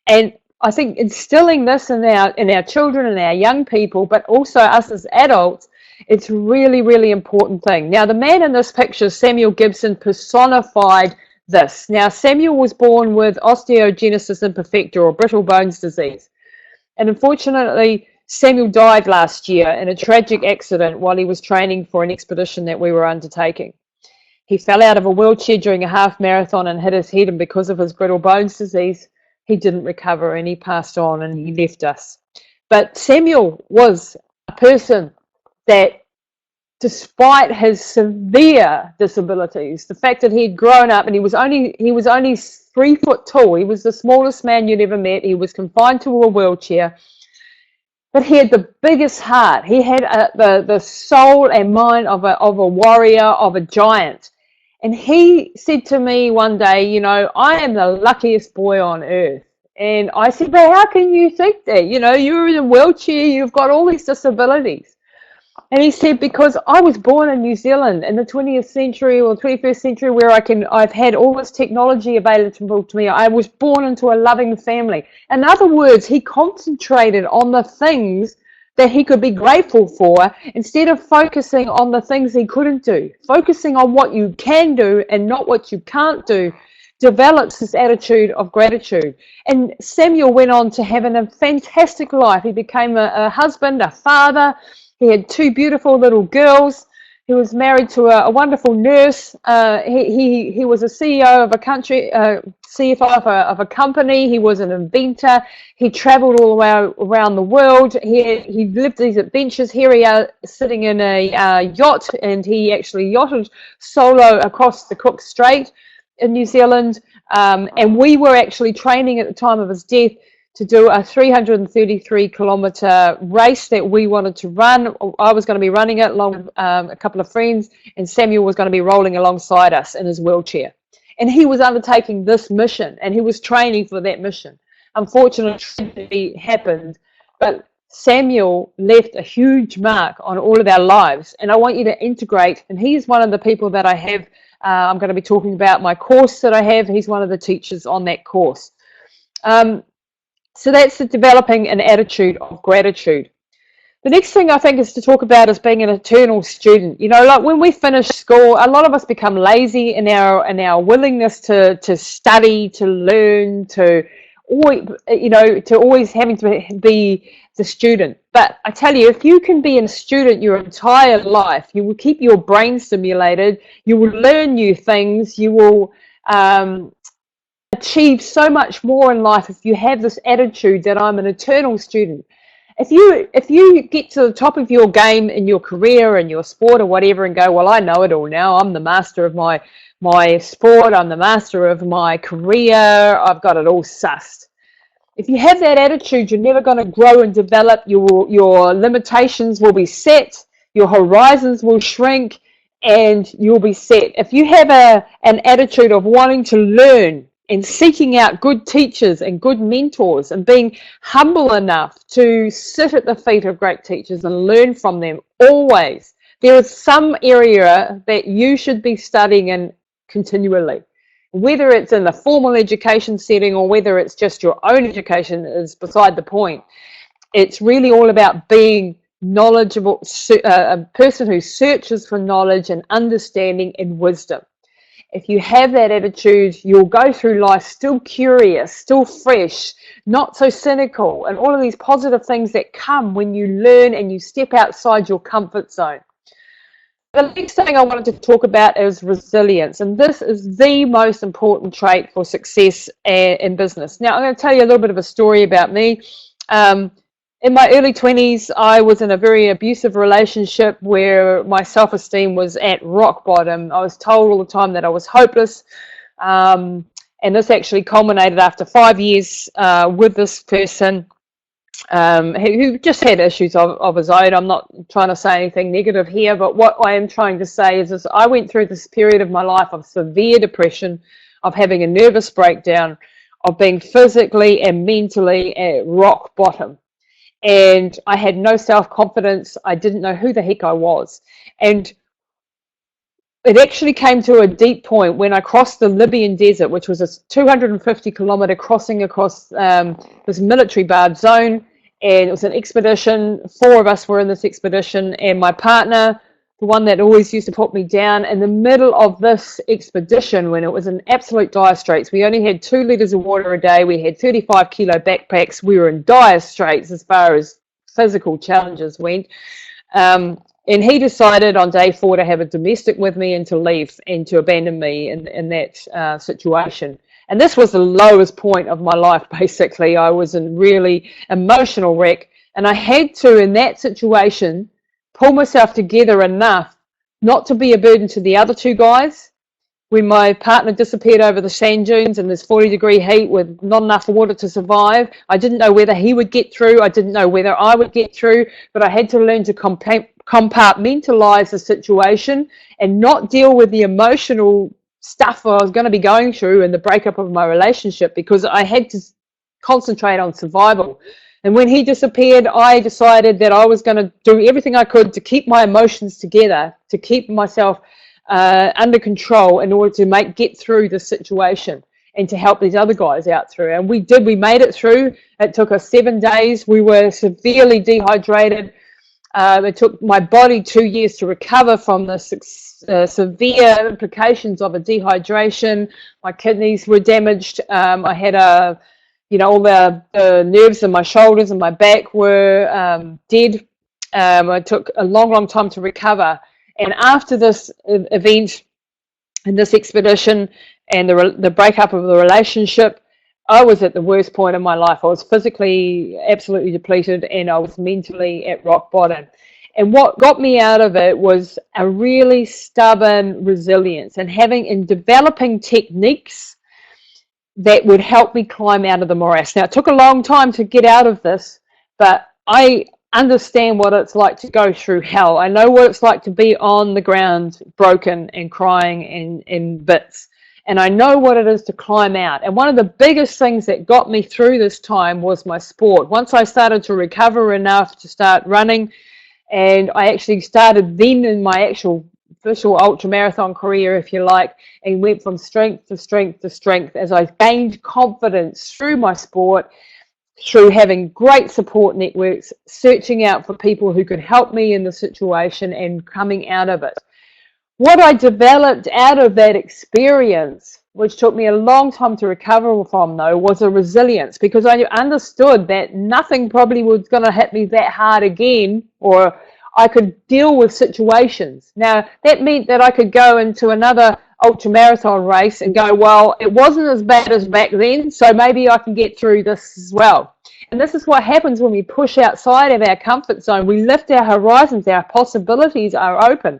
Speaker 1: And I think instilling this in our children and our young people, but also us as adults, it's really, really important thing. Now, the man in this picture, Samuel Gibson, personified this. Now, Samuel was born with osteogenesis imperfecta, or brittle bones disease. And unfortunately, Samuel died last year in a tragic accident while he was training for an expedition that we were undertaking. He fell out of a wheelchair during a half marathon and hit his head, and because of his brittle bones disease, he didn't recover and he passed on and he left us. But Samuel was a person that, despite his severe disabilities, the fact that he'd grown up and he was only 3 foot tall, he was the smallest man you'd ever met, he was confined to a wheelchair, but he had the biggest heart. He had the soul and mind of a warrior, of a giant. And he said to me one day, you know, I am the luckiest boy on earth. And I said, but how can you think that? You know, you're in a wheelchair, you've got all these disabilities. And he said, because I was born in New Zealand in the 20th century or 21st century, where I've had all this technology available to me. I was born into a loving family. In other words, he concentrated on the things that he could be grateful for instead of focusing on the things he couldn't do. Focusing on what you can do and not what you can't do develops this attitude of gratitude. And Samuel went on to have a fantastic life. He became a husband, a father. He had 2 beautiful little girls. He was married to a wonderful nurse. He was a CEO of a country, CFO of a company. He was an inventor. He traveled all the way around the world. He lived these adventures. Here he is sitting in a yacht, and he actually yachted solo across the Cook Strait in New Zealand. And we were actually training at the time of his death to do a 333-kilometer race that we wanted to run. I was going to be running it along with a couple of friends, and Samuel was going to be rolling alongside us in his wheelchair. And he was undertaking this mission, and he was training for that mission. Unfortunately, it happened, but Samuel left a huge mark on all of our lives, and I want you to integrate, and he's one of the people that I have, I'm going to be talking about my course that I have. He's one of the teachers on that course. So that's the developing an attitude of gratitude. The next thing I think is to talk about is being an eternal student. You know, like when we finish school, a lot of us become lazy in our willingness to study, to learn, to always, to always having to be the student. But I tell you, if you can be a student your entire life, you will keep your brain stimulated, you will learn new things, you will achieve so much more in life if you have this attitude that I'm an eternal student. If you get to the top of your game in your career and your sport or whatever and go, well, I know it all now. I'm the master of my sport. I'm the master of my career. I've got it all sussed. If you have that attitude, you're never going to grow and develop. Your limitations will be set. Your horizons will shrink, and you'll be set. If you have an attitude of wanting to learn and seeking out good teachers and good mentors and being humble enough to sit at the feet of great teachers and learn from them always. There is some area that you should be studying in continually. Whether it's in the formal education setting or whether it's just your own education is beside the point. It's really all about being knowledgeable, a person who searches for knowledge and understanding and wisdom. If you have that attitude, you'll go through life still curious, still fresh, not so cynical, and all of these positive things that come when you learn and you step outside your comfort zone. The next thing I wanted to talk about is resilience, and this is the most important trait for success in business. Now, I'm going to tell you a little bit of a story about me. In my early 20s, I was in a very abusive relationship where my self-esteem was at rock bottom. I was told all the time that I was hopeless, and this actually culminated after 5 years with this person who just had issues of his own. I'm not trying to say anything negative here, but what I am trying to say is I went through this period of my life of severe depression, of having a nervous breakdown, of being physically and mentally at rock bottom. And I had no self-confidence. I didn't know who the heck I was. And it actually came to a deep point when I crossed the Libyan desert, which was a 250-kilometer crossing across this military barred zone. And it was an expedition. 4 of us were in this expedition. And my partner, the one that always used to put me down, in the middle of this expedition, when it was in absolute dire straits, we only had 2 liters of water a day. We had 35-kilo backpacks. We were in dire straits as far as physical challenges went. And he decided on day 4 to have a domestic with me and to leave and to abandon me in that situation. And this was the lowest point of my life, basically. I was in really emotional wreck. And I had to, in that situation, pull myself together enough not to be a burden to the other 2 guys. When my partner disappeared over the sand dunes in this 40-degree heat with not enough water to survive, I didn't know whether he would get through. I didn't know whether I would get through, but I had to learn to compartmentalize the situation and not deal with the emotional stuff I was going to be going through in the breakup of my relationship, because I had to concentrate on survival. And when he disappeared, I decided that I was going to do everything I could to keep my emotions together, to keep myself under control in order to get through the situation and to help these other guys out through. And we did. We made it through. It took us 7 days. We were severely dehydrated. It took my body 2 years to recover from the severe implications of a dehydration. My kidneys were damaged. I had all the nerves in my shoulders and my back were dead. It took a long, long time to recover. And after this event and this expedition and the breakup of the relationship, I was at the worst point in my life. I was physically absolutely depleted, and I was mentally at rock bottom. And what got me out of it was a really stubborn resilience and developing techniques that would help me climb out of the morass. Now, it took a long time to get out of this, but I understand what it's like to go through hell. I know what it's like to be on the ground, broken and crying in bits. And I know what it is to climb out. And one of the biggest things that got me through this time was my sport. Once I started to recover enough to start running, and I actually started then in my actual official ultramarathon career, if you like, and went from strength to strength to strength as I gained confidence through my sport, through having great support networks, searching out for people who could help me in the situation and coming out of it. What I developed out of that experience, which took me a long time to recover from, though, was a resilience, because I understood that nothing probably was going to hit me that hard again, or I could deal with situations. Now, that meant that I could go into another ultramarathon race and go, well, it wasn't as bad as back then, so maybe I can get through this as well. And this is what happens when we push outside of our comfort zone. We lift our horizons, our possibilities are open,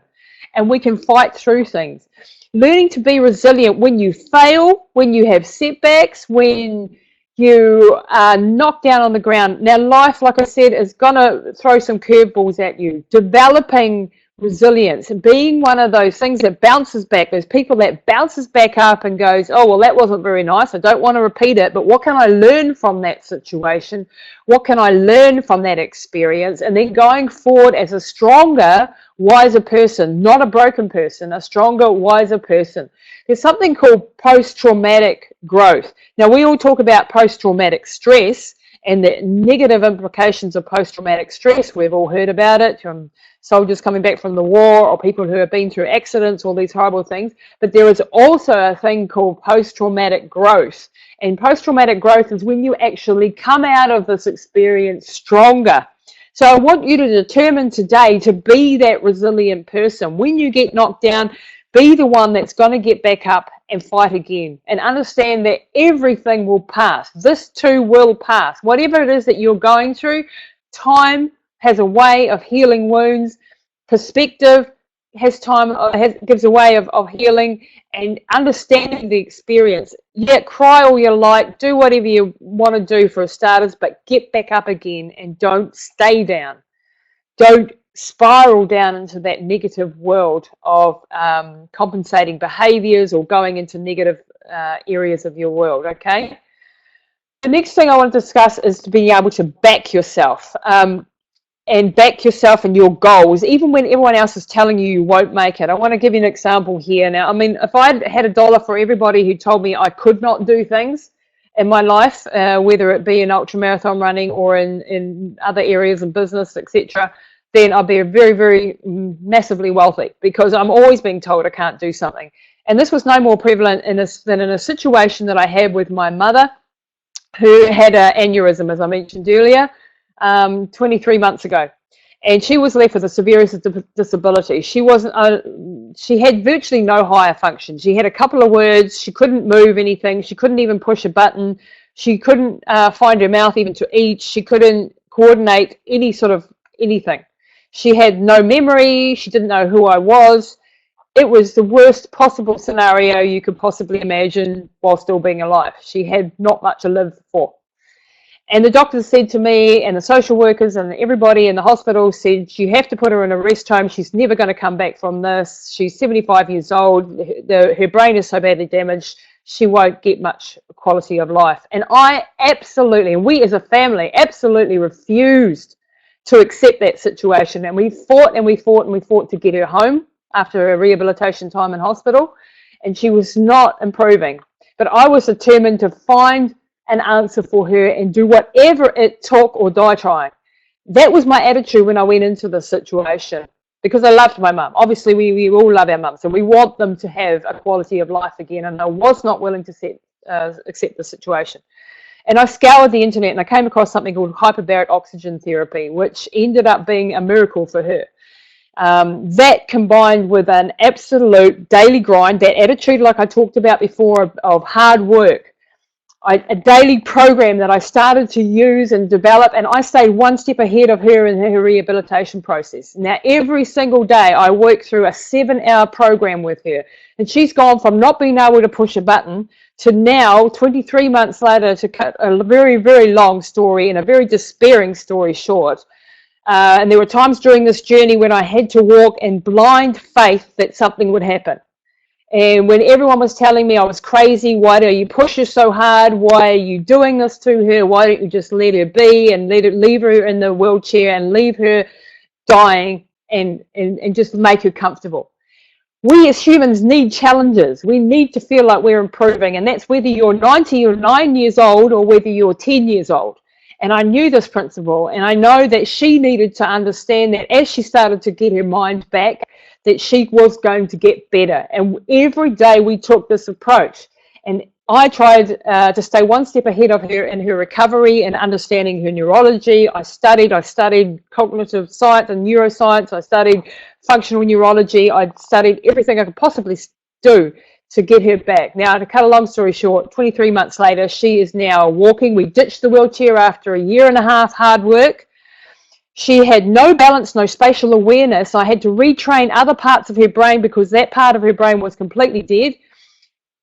Speaker 1: and we can fight through things. Learning to be resilient when you fail, when you have setbacks, when you are knocked down on the ground. Now, life, like I said, is going to throw some curveballs at you. Developing resilience and being one of those things that bounces back, those people that bounces back up and goes, oh, well, that wasn't very nice. I don't want to repeat it, but what can I learn from that situation? What can I learn from that experience? And then going forward as a stronger, wiser person, not a broken person, a stronger, wiser person. There's something called post-traumatic growth. Now, we all talk about post-traumatic stress and the negative implications of post-traumatic stress. We've all heard about it from soldiers coming back from the war, or people who have been through accidents, all these horrible things. But there is also a thing called post-traumatic growth. And post-traumatic growth is when you actually come out of this experience stronger. So I want you to determine today to be that resilient person. When you get knocked down, be the one that's going to get back up and fight again, and understand that everything will pass. This too will pass. Whatever it is that you're going through, time has a way of healing wounds. Perspective gives a way of healing, and understanding the experience. Yeah, cry all you like, do whatever you want to do for starters, but get back up again and don't stay down. Don't spiral down into that negative world of compensating behaviors or going into negative areas of your world, okay? The next thing I want to discuss is to be able to back yourself. And back yourself and your goals, even when everyone else is telling you won't make it. I want to give you an example here. Now, I mean, if I had $1 for everybody who told me I could not do things in my life, whether it be in ultramarathon running or in other areas of business, etc., then I'd be very, very massively wealthy, because I'm always being told I can't do something. And this was no more prevalent than in a situation that I had with my mother, who had an aneurysm, as I mentioned earlier, 23 months ago, and she was left with a severe disability. She had virtually no higher function. She had a couple of words. She couldn't move anything. She couldn't even push a button. She couldn't find her mouth even to eat. She couldn't coordinate any sort of anything. She had no memory. She didn't know who I was. It was the worst possible scenario you could possibly imagine while still being alive. She had not much to live for. And the doctors said to me, and the social workers and everybody in the hospital said, you have to put her in a rest home. She's never going to come back from this. She's 75 years old. Her brain is so badly damaged, she won't get much quality of life. And I absolutely, and we as a family, absolutely refused to accept that situation. And we fought and we fought and we fought to get her home after a rehabilitation time in hospital. And she was not improving. But I was determined to find an answer for her and do whatever it took or die trying. That was my attitude when I went into the situation, because I loved my mum. Obviously, we all love our mums, and we want them to have a quality of life again, and I was not willing to accept the situation. And I scoured the internet, and I came across something called hyperbaric oxygen therapy, which ended up being a miracle for her. That combined with an absolute daily grind, that attitude like I talked about before of hard work, a daily program that I started to use and develop, and I stay one step ahead of her in her rehabilitation process. Now, every single day I work through a 7-hour program with her, and she's gone from not being able to push a button to now, 23 months later, to cut a very, very long story and a very despairing story short. And there were times during this journey when I had to walk in blind faith that something would happen. And when everyone was telling me I was crazy, why do you push her so hard? Why are you doing this to her? Why don't you just let her be and leave her in the wheelchair and leave her dying and just make her comfortable? We as humans need challenges. We need to feel like we're improving, and that's whether you're 99 years old or whether you're 10 years old. And I knew this principle, and I know that she needed to understand that as she started to get her mind back, that she was going to get better. And every day we took this approach. And I tried to stay one step ahead of her in her recovery and understanding her neurology. I studied cognitive science and neuroscience. I studied functional neurology. I studied everything I could possibly do to get her back. Now, to cut a long story short, 23 months later, she is now walking. We ditched the wheelchair after a year and a half hard work. She had no balance, no spatial awareness. I had to retrain other parts of her brain because that part of her brain was completely dead.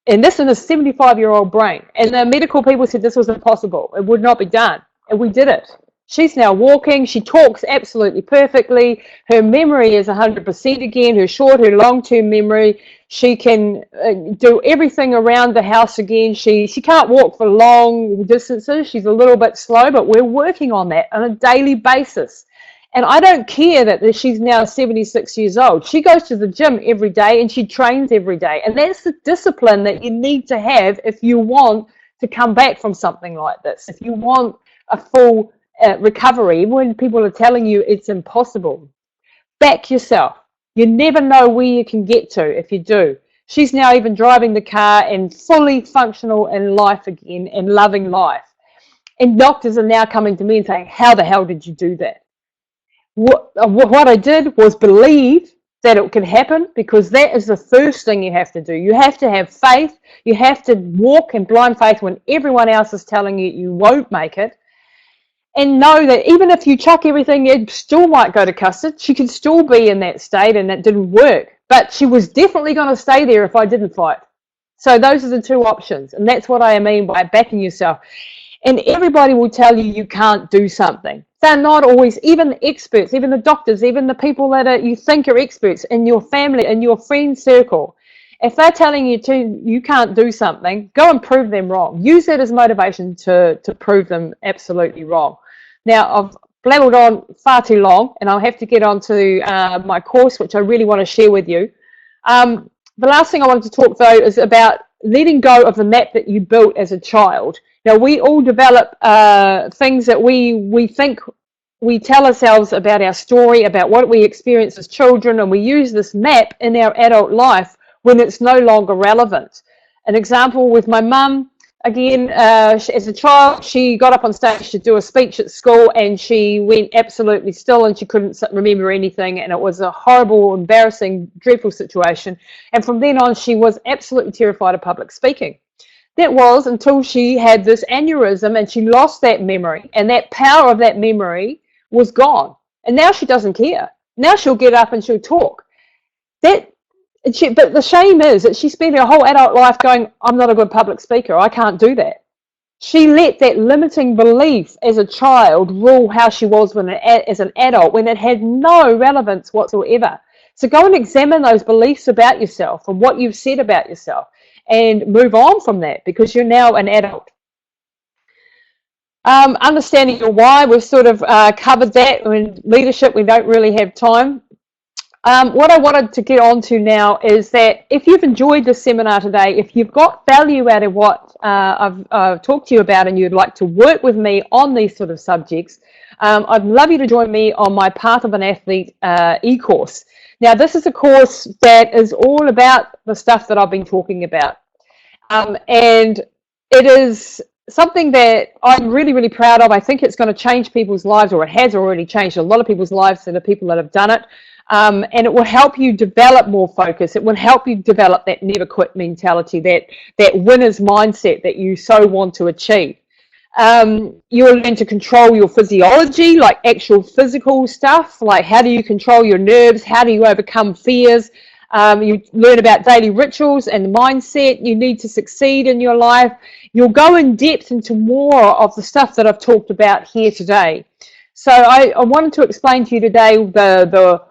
Speaker 1: And this is a 75-year-old brain. And the medical people said this was impossible. It would not be done. And we did it. She's now walking. She talks absolutely perfectly. Her memory is 100% again, her short, her long-term memory. She can do everything around the house again. She can't walk for long distances. She's a little bit slow, but we're working on that on a daily basis. And I don't care that she's now 76 years old. She goes to the gym every day and she trains every day. And that's the discipline that you need to have if you want to come back from something like this. If you want a full recovery, when people are telling you it's impossible, back yourself. You never know where you can get to if you do. She's now even driving the car and fully functional in life again and loving life. And doctors are now coming to me and saying, how the hell did you do that? What I did was believe that it could happen, because that is the first thing you have to do. You have to have faith. You have to walk in blind faith when everyone else is telling you you won't make it. And know that even if you chuck everything, it still might go to custard. She could still be in that state and that didn't work. But she was definitely going to stay there if I didn't fight. So those are the two options. And that's what I mean by backing yourself. And everybody will tell you you can't do something. They're not always, even the experts, even the doctors, even the people that you think are experts in your family, in your friend circle. If they're telling you you can't do something, go and prove them wrong. Use that as motivation to prove them absolutely wrong. Now, I've blabbered on far too long, and I'll have to get on to my course, which I really want to share with you. The last thing I wanted to talk, though, is about letting go of the map that you built as a child. Now, we all develop things that we think we tell ourselves about our story, about what we experience as children, and we use this map in our adult life when it's no longer relevant. An example with my mum, again, as a child, she got up on stage to do a speech at school and she went absolutely still and she couldn't remember anything, and it was a horrible, embarrassing, dreadful situation. And from then on, she was absolutely terrified of public speaking. That was until she had this aneurysm and she lost that memory, and that power of that memory was gone. And now she doesn't care. Now she'll get up and she'll talk. But the shame is that she spent her whole adult life going, I'm not a good public speaker. I can't do that. She let that limiting belief as a child rule how she was as an adult, when it had no relevance whatsoever. So go and examine those beliefs about yourself and what you've said about yourself, and move on from that, because you're now an adult. Understanding your why, we've sort of covered that. In leadership, we don't really have time. What I wanted to get on to now is that if you've enjoyed this seminar today, if you've got value out of what I've talked to you about, and you'd like to work with me on these sort of subjects, I'd love you to join me on my Path of an Athlete e-course. Now, this is a course that is all about the stuff that I've been talking about. And it is something that I'm really, really proud of. I think it's going to change people's lives, or it has already changed a lot of people's lives, and the people that have done it. and it will help you develop more focus. It will help you develop that never quit mentality, that winner's mindset that you so want to achieve. You'll learn to control your physiology, like actual physical stuff, like how do you control your nerves, how do you overcome fears. You learn about daily rituals and mindset you need to succeed in your life. You'll go in depth into more of the stuff that I've talked about here today. So I wanted to explain to you today the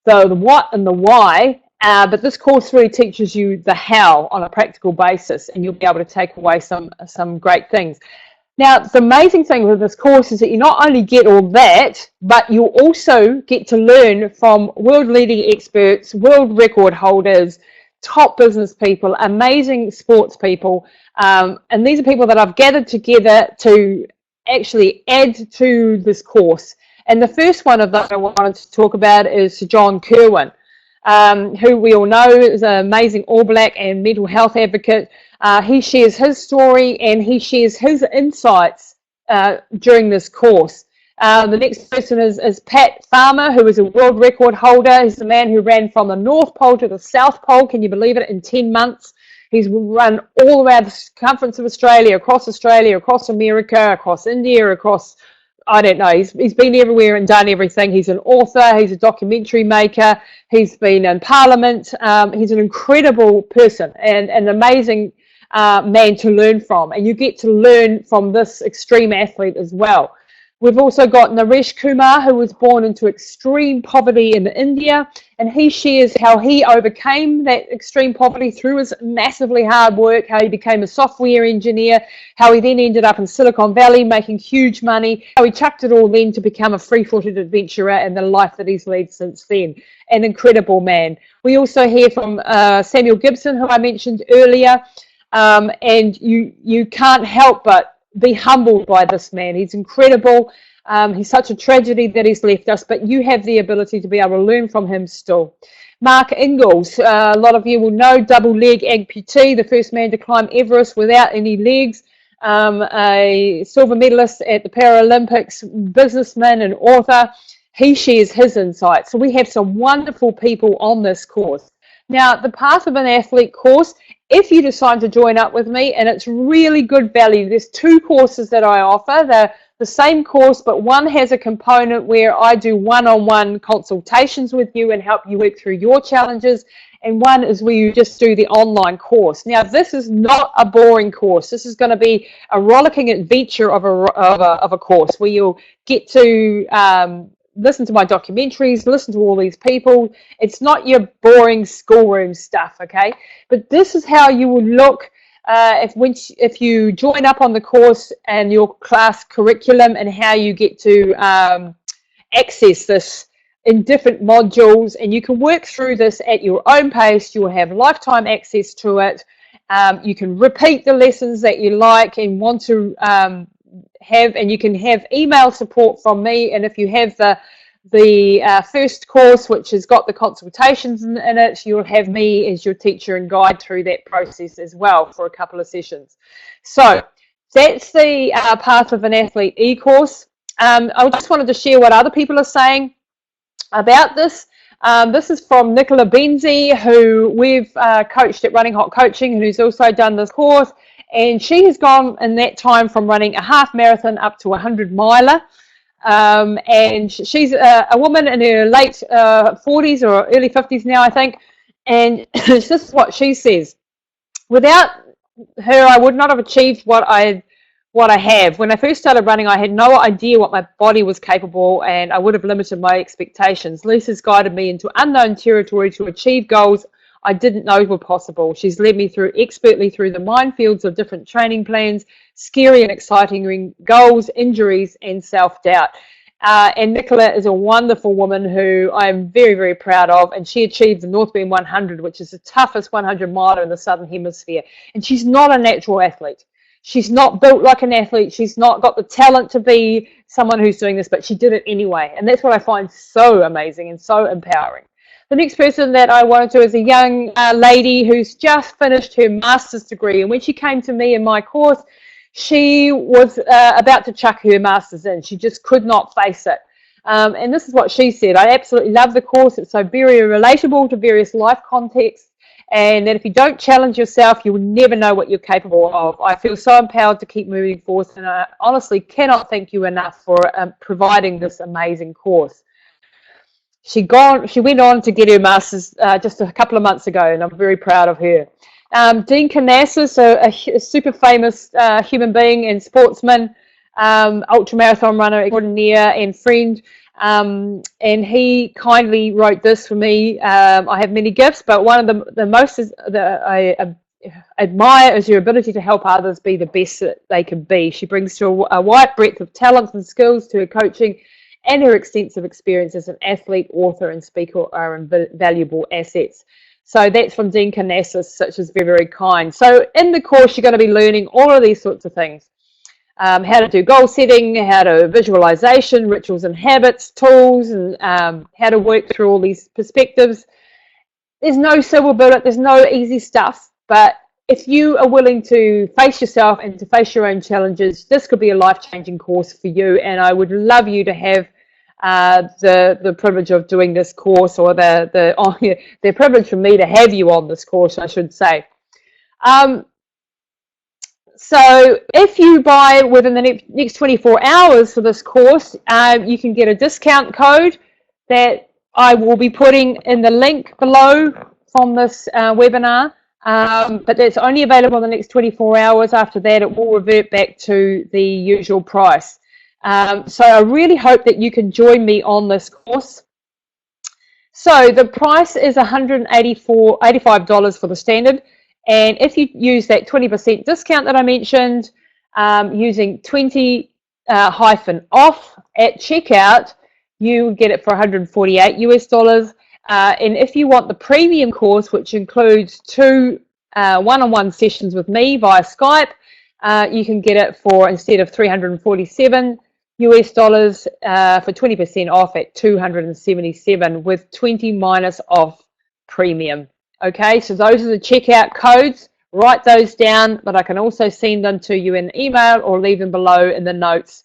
Speaker 1: what and the why, but this course really teaches you the how on a practical basis, and you'll be able to take away some great things. Now, the amazing thing with this course is that you not only get all that, but you also get to learn from world-leading experts, world record holders, top business people, amazing sports people, and these are people that I've gathered together to actually add to this course. And the first one of those I wanted to talk about is Sir John Kirwan, who we all know is an amazing All Black and mental health advocate. He shares his story and he shares his insights during this course. The next person is Pat Farmer, who is a world record holder. He's the man who ran from the North Pole to the South Pole, can you believe it, in 10 months. He's run all around the circumference of Australia, across America, across India, across, I don't know, he's been everywhere and done everything. He's an author, he's a documentary maker, he's been in Parliament. He's an incredible person and an amazing man to learn from. And you get to learn from this extreme athlete as well. We've also got Naresh Kumar, who was born into extreme poverty in India, and he shares how he overcame that extreme poverty through his massively hard work, how he became a software engineer, how he then ended up in Silicon Valley making huge money, how he chucked it all then to become a free-footed adventurer and the life that he's led since then. An incredible man. We also hear from Samuel Gibson, who I mentioned earlier, and you can't help but be humbled by this man. He's incredible. He's such a tragedy that he's left us, but you have the ability to be able to learn from him still. Mark Ingalls, a lot of you will know, double leg amputee, the first man to climb Everest without any legs, a silver medalist at the Paralympics, businessman and author. He shares his insights. So we have some wonderful people on this course. Now, the Path of an Athlete course, if you decide to join up with me, and it's really good value, there's two courses that I offer. They're the same course, but one has a component where I do one-on-one consultations with you and help you work through your challenges, and one is where you just do the online course. Now, this is not a boring course. This is going to be a rollicking adventure of a course where you'll get to listen to my documentaries, listen to all these people. It's not your boring schoolroom stuff, okay? But this is how you will look if you join up on the course and your class curriculum, and how you get to access this in different modules, and you can work through this at your own pace. You'll have lifetime access to it. You can repeat the lessons that you like and want to have, and you can have email support from me. And if you have the first course, which has got the consultations in it, you'll have me as your teacher and guide through that process as well for a couple of sessions. So that's the Path of an Athlete e-course. I just wanted to share what other people are saying about this. This is from Nicola Benzi, who we've coached at Running Hot Coaching, and who's also done this course. And she has gone in that time from running a half marathon up to a 100-miler. And she's a woman in her late 40s or early 50s now, I think. And this is what she says. Without her, I would not have achieved what I have. When I first started running, I had no idea what my body was capable, and I would have limited my expectations. Lisa's guided me into unknown territory to achieve goals I didn't know were possible. She's led me expertly through the minefields of different training plans, scary and exciting goals, injuries, and self-doubt. And Nicola is a wonderful woman who I'm very, very proud of, and she achieved the North Bend 100, which is the toughest 100-miler in the Southern Hemisphere. And she's not a natural athlete. She's not built like an athlete. She's not got the talent to be someone who's doing this, but she did it anyway. And that's what I find so amazing and so empowering. The next person that I wanted to is a young lady who's just finished her master's degree. And when she came to me in my course, she was about to chuck her master's in. She just could not face it. And this is what she said: I absolutely love the course. It's so very relatable to various life contexts, and that if you don't challenge yourself, you will never know what you're capable of. I feel so empowered to keep moving forward, and I honestly cannot thank you enough for providing this amazing course. She went on to get her master's just a couple of months ago, and I'm very proud of her. Dean Canassis, a super famous human being and sportsman, ultramarathon runner extraordinaire and friend, and he kindly wrote this for me. I have many gifts, but one of the most that I admire is your ability to help others be the best that they can be. She brings to a wide breadth of talents and skills to her coaching, and her extensive experience as an athlete, author, and speaker are invaluable assets. So that's from Dean Canassis, which is very, very kind. So in the course, you're going to be learning all of these sorts of things. How to do goal setting, how to visualization, rituals and habits, tools, and how to work through all these perspectives. There's no silver bullet, there's no easy stuff, but if you are willing to face yourself and to face your own challenges, this could be a life-changing course for you, and I would love you to have the privilege of doing this course, or the privilege for me to have you on this course, I should say. So if you buy within the next 24 hours for this course, you can get a discount code that I will be putting in the link below from this webinar, but that's only available in the next 24 hours. After that, it will revert back to the usual price. So I really hope that you can join me on this course. So the price is $85 for the standard. And if you use that 20% discount that I mentioned, using 20 -off at checkout, you get it for $148 US. And if you want the premium course, which includes 2 one-on-one sessions with me via Skype, you can get it for, instead of $347 US, for 20% off at $277 with 20 minus off premium. Okay, so those are the checkout codes. Write those down, but I can also send them to you in email or leave them below in the notes.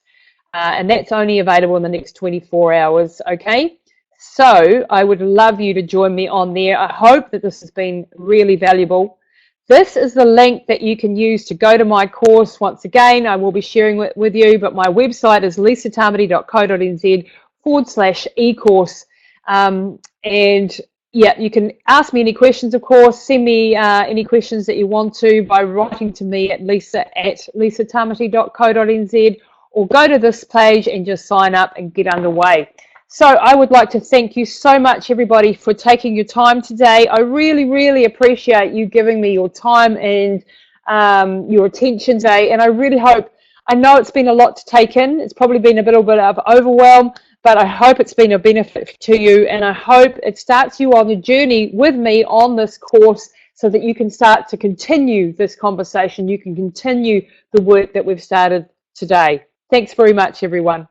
Speaker 1: And that's only available in the next 24 hours. Okay, so I would love you to join me on there. I hope that this has been really valuable. This is the link that you can use to go to my course. Once again, I will be sharing it with you, but my website is lisatamati.co.nz/e-course. And yeah, you can ask me any questions, of course. Send me any questions that you want to by writing to me at lisa@lisatamati.co.nz, or go to this page and just sign up and get underway. So I would like to thank you so much, everybody, for taking your time today. I really, really appreciate you giving me your time and your attention today. And I really hope, I know it's been a lot to take in. It's probably been a little bit of overwhelm, but I hope it's been a benefit to you. And I hope it starts you on the journey with me on this course, so that you can start to continue this conversation. You can continue the work that we've started today. Thanks very much, everyone.